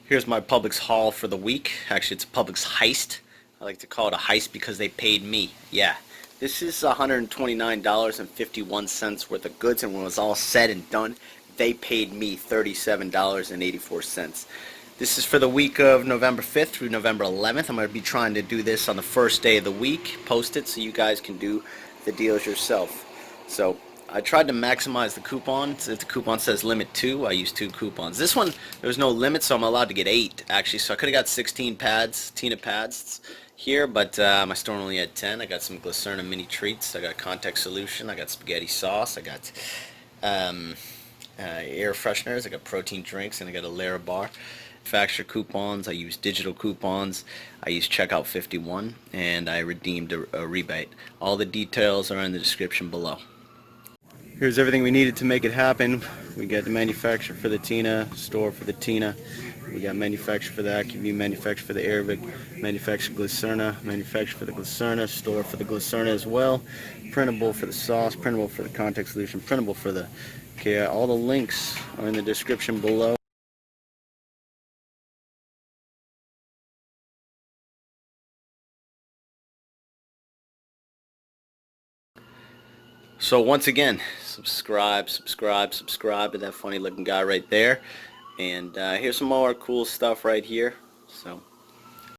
Here's my Publix haul for the week. Actually, it's a Publix heist. I like to call it a heist because they paid me. Yeah. This is $129.51 worth of goods, and when it was all said and done, they paid me $37.84. This is for the week of November 5th through November 11th. I'm going to be trying to do this on the first day of the week. Post it so you guys can do the deals yourself. So I tried to maximize the coupons. If the coupon says limit 2, I used 2 coupons. This one, there was no limit, so I'm allowed to get 8, actually. So I could have got 16 pads, Tena pads here, but my store only had 10. I got some Glucerna mini treats. I got contact solution. I got spaghetti sauce. I got air fresheners. I got protein drinks, and I got a Larabar. Manufacturer coupons. I used digital coupons. I used checkout 51, and I redeemed a rebate. All the details are in the description below. Here's everything we needed to make it happen. We got the manufacturer for the Tena, store for the Tena. We got manufacturer for the Acuvue, manufacturer for the Airwick, manufacturer Glucerna, manufacturer for the Glucerna, store for the Glucerna as well. Printable for the sauce, printable for the contact solution, printable for the Kioa. All the links are in the description below. So once again, subscribe to that funny looking guy right there. And here's some more cool stuff right here. So